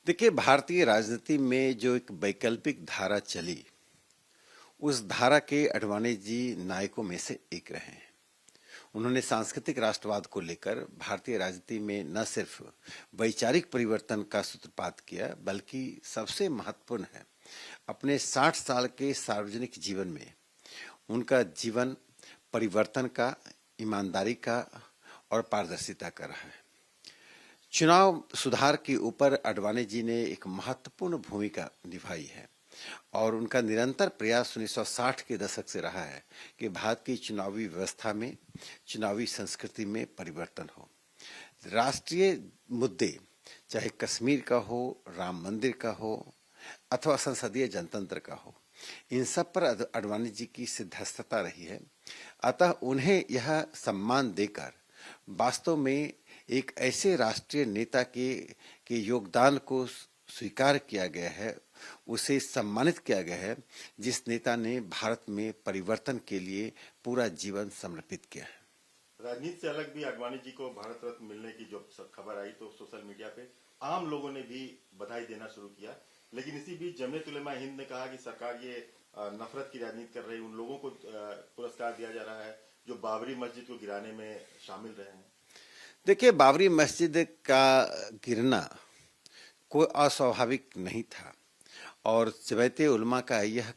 देखिए, भारतीय राजनीति में जो एक वैकल्पिक धारा चली, उस धारा के आडवाणी जी नायकों में से एक रहे हैं। उन्होंने सांस्कृतिक राष्ट्रवाद को लेकर भारतीय राजनीति में न सिर्फ वैचारिक परिवर्तन का सूत्रपात किया, बल्कि सबसे महत्वपूर्ण है, अपने 60 साल के सार्वजनिक जीवन में उनका जीवन परिवर्तन का, ईमानदारी का और पारदर्शिता का रहा है। चुनाव सुधार के ऊपर आडवाणी जी ने एक महत्वपूर्ण भूमिका निभाई है और उनका निरंतर प्रयास 1960 के दशक से रहा है कि भारत की चुनावी व्यवस्था में, चुनावी संस्कृति में परिवर्तन हो। राष्ट्रीय मुद्दे, चाहे कश्मीर का हो, राम मंदिर का हो अथवा संसदीय जनतंत्र का हो, इन सब पर आडवाणी जी की सिद्धहस्तता रही है। अतः उन्हें यह सम्मान देकर वास्तव में एक ऐसे राष्ट्रीय नेता के योगदान को स्वीकार किया गया है, उसे सम्मानित किया गया है, जिस नेता ने भारत में परिवर्तन के लिए पूरा जीवन समर्पित किया है। राजनीति से अलग भी आडवाणी जी को भारत रत्न मिलने की जब खबर आई तो सोशल मीडिया पे आम लोगों ने भी बधाई देना शुरू किया, लेकिन इसी बीच जमीयत उलेमा हिंद ने कहा कि सरकार ये नफरत की राजनीति कर रही है। उन लोगों को पुरस्कार दिया जा रहा है जो बाबरी मस्जिद को गिराने में शामिल रहे हैं। देखिए, बाबरी मस्जिद का गिरना कोई अस्वाभाविक नहीं था और जमीयत उलमा का यह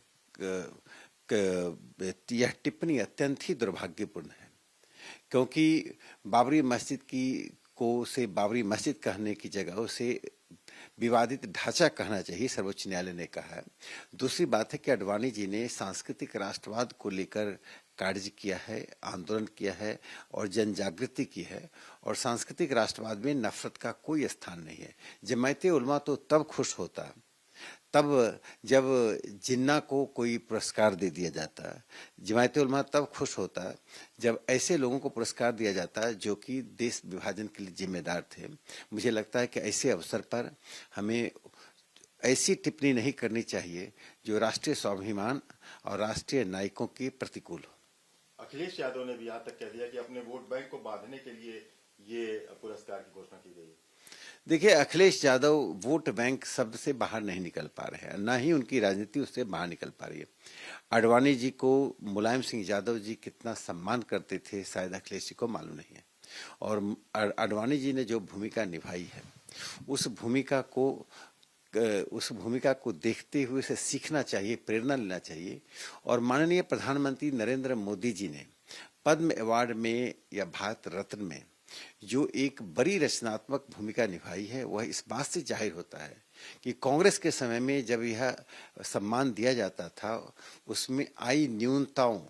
टिप्पणी अत्यंत ही दुर्भाग्यपूर्ण है, क्योंकि बाबरी मस्जिद से बाबरी मस्जिद कहने की जगह उसे विवादित ढांचा कहना चाहिए, सर्वोच्च न्यायालय ने कहा है। दूसरी बात है कि आडवाणी जी ने सांस्कृतिक राष्ट्रवाद को लेकर कार्य किया है, आंदोलन किया है और जन जागृति की है, और सांस्कृतिक राष्ट्रवाद में नफरत का कोई स्थान नहीं है। जमायत उलमा तो तब खुश होता तब जब जिन्ना को कोई पुरस्कार दे दिया जाता, जमायत उलमा तब खुश होता जब ऐसे लोगों को पुरस्कार दिया जाता जो कि देश विभाजन के लिए जिम्मेदार थे। मुझे लगता है कि ऐसे अवसर पर हमें ऐसी टिप्पणी नहीं करनी चाहिए जो राष्ट्रीय स्वाभिमान और राष्ट्रीय नायकों के प्रतिकूल हो। अखिलेश यादव ने भी यहाँ तक कह दिया कि अपने वोट बैंक को बांधने के लिए ये पुरस्कार की घोषणा की गई है। देखिए, अखिलेश यादव वोट बैंक शब्द से बाहर नहीं निकल पा रहे हैं, ना ही उनकी राजनीति उससे बाहर निकल पा रही है। आडवाणी जी को मुलायम सिंह यादव जी कितना सम्मान करते थे, शायद अखिलेश जी को मालूम नहीं है। और आडवाणी जी ने जो भूमिका निभाई है, उस भूमिका को देखते हुए उसे सीखना चाहिए, प्रेरणा लेना चाहिए। और माननीय प्रधानमंत्री नरेंद्र मोदी जी ने पद्म अवार्ड में या भारत रत्न में जो एक बड़ी रचनात्मक भूमिका निभाई है, वह इस बात से जाहिर होता है कि कांग्रेस के समय में जब यह सम्मान दिया जाता था, उसमें आई न्यूनताओं,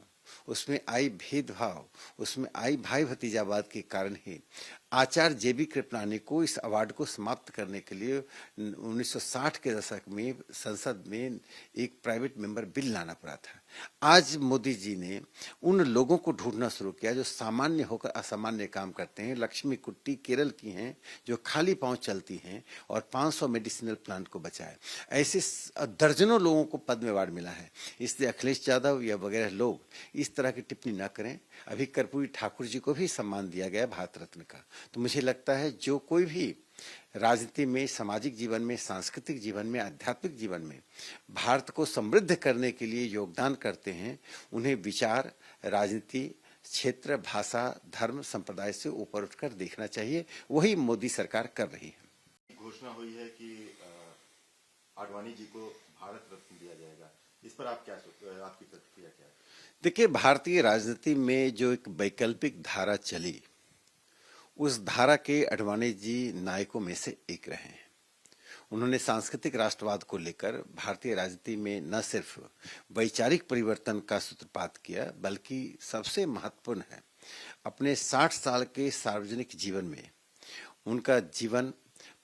उसमें आई भेदभाव, उसमें आई भाई भतीजावाद के कारण ही आचार्य जेबी कृपलानी को इस अवार्ड को समाप्त करने के लिए 1960 के दशक में संसद में एक प्राइवेट मेंबर बिल लाना पड़ा था। आज मोदी जी ने उन लोगों को ढूंढना शुरू किया जो सामान्य होकर असामान्य काम करते हैं। लक्ष्मी कुट्टी केरल की हैं जो खाली पांव चलती हैं और 500 मेडिसिनल प्लांट को बचाए। ऐसे दर्जनों लोगों को पद्म अवार्ड मिला है। इसलिए अखिलेश यादव या वगैरह लोग इस तरह की टिप्पणी न करें। अभी कर्पूरी ठाकुर जी को भी सम्मान दिया गया भारत रत्न का। तो मुझे लगता है जो कोई भी राजनीति में, सामाजिक जीवन में, सांस्कृतिक जीवन में, आध्यात्मिक जीवन में भारत को समृद्ध करने के लिए योगदान करते हैं, उन्हें विचार, राजनीति, क्षेत्र, भाषा, धर्म, संप्रदाय से ऊपर उठकर देखना चाहिए। वही मोदी सरकार कर रही है। घोषणा हुई है कि आडवाणी जी को भारत रत्न दिया जाएगा, इस पर आपकी प्रतिक्रिया क्या है? देखिए, भारतीय राजनीति में जो एक वैकल्पिक धारा चली, उस धारा के आडवाणी जी नायकों में से एक रहे हैं। उन्होंने सांस्कृतिक राष्ट्रवाद को लेकर भारतीय राजनीति में न सिर्फ वैचारिक परिवर्तन का सूत्रपात किया, बल्कि सबसे महत्वपूर्ण है, अपने 60 साल के सार्वजनिक जीवन में उनका जीवन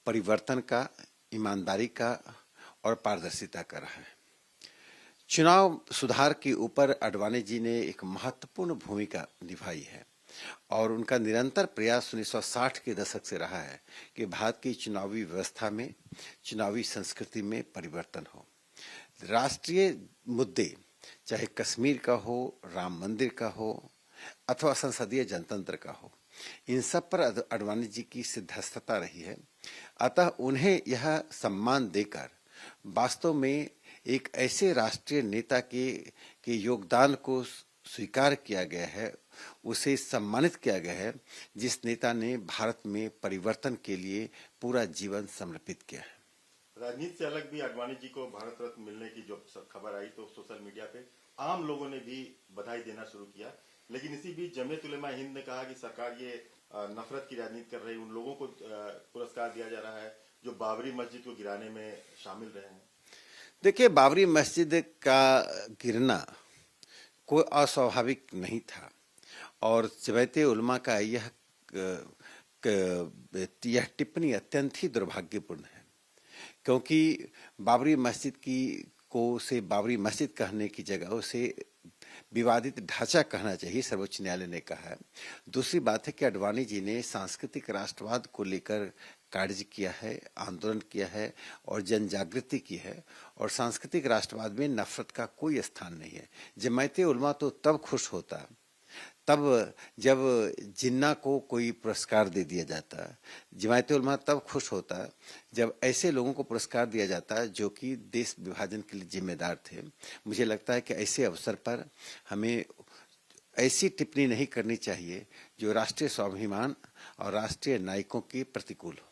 परिवर्तन का, ईमानदारी का और पारदर्शिता का रहा है। चुनाव सुधार के ऊपर आडवाणी जी ने एक महत्वपूर्ण भूमिका निभाई है और उनका निरंतर प्रयास 1960 के दशक से रहा है कि भारत की चुनावी व्यवस्था में, चुनावी संस्कृति में परिवर्तन हो। राष्ट्रीय मुद्दे, चाहे कश्मीर का हो, राम मंदिर का हो अथवा संसदीय जनतंत्र का हो, इन सब पर आडवाणी जी की सिद्धहस्तता रही है। अतः उन्हें यह सम्मान देकर वास्तव में एक ऐसे राष्ट्रीय नेता के योगदान को स्वीकार किया गया है, उसे सम्मानित किया गया है, जिस नेता ने भारत में परिवर्तन के लिए पूरा जीवन समर्पित किया है। राजनीति से अलग भी आडवाणी जी को भारत रत्न मिलने की जब खबर आई तो सोशल मीडिया पे आम लोगों ने भी बधाई देना शुरू किया। लेकिन इसी बीच जमीयत उलेमा हिंद ने कहा कि सरकार ये नफरत की राजनीति कर रही है, उन लोगों को पुरस्कार दिया जा रहा है जो बाबरी मस्जिद को गिराने में शामिल रहे हैं। देखिए, बाबरी मस्जिद का गिरना कोई अस्वाभाविक नहीं था और जमायत उलमा का यह टिप्पणी अत्यंत ही दुर्भाग्यपूर्ण है, क्योंकि बाबरी मस्जिद से बाबरी मस्जिद कहने की जगह उसे विवादित ढांचा कहना चाहिए, सर्वोच्च न्यायालय ने कहा है। दूसरी बात है कि आडवाणी जी ने सांस्कृतिक राष्ट्रवाद को लेकर कार्य किया है, आंदोलन किया है और जन जागृति की है, और सांस्कृतिक राष्ट्रवाद में नफरत का कोई स्थान नहीं है। जमायत उलमा तो तब खुश होता तब जब जिन्ना को कोई पुरस्कार दे दिया जाता, जमायत उलमा तब खुश होता जब ऐसे लोगों को पुरस्कार दिया जाता जो कि देश विभाजन के लिए जिम्मेदार थे। मुझे लगता है कि ऐसे अवसर पर हमें ऐसी टिप्पणी नहीं करनी चाहिए जो राष्ट्रीय स्वाभिमान और राष्ट्रीय नायकों के प्रतिकूल हो।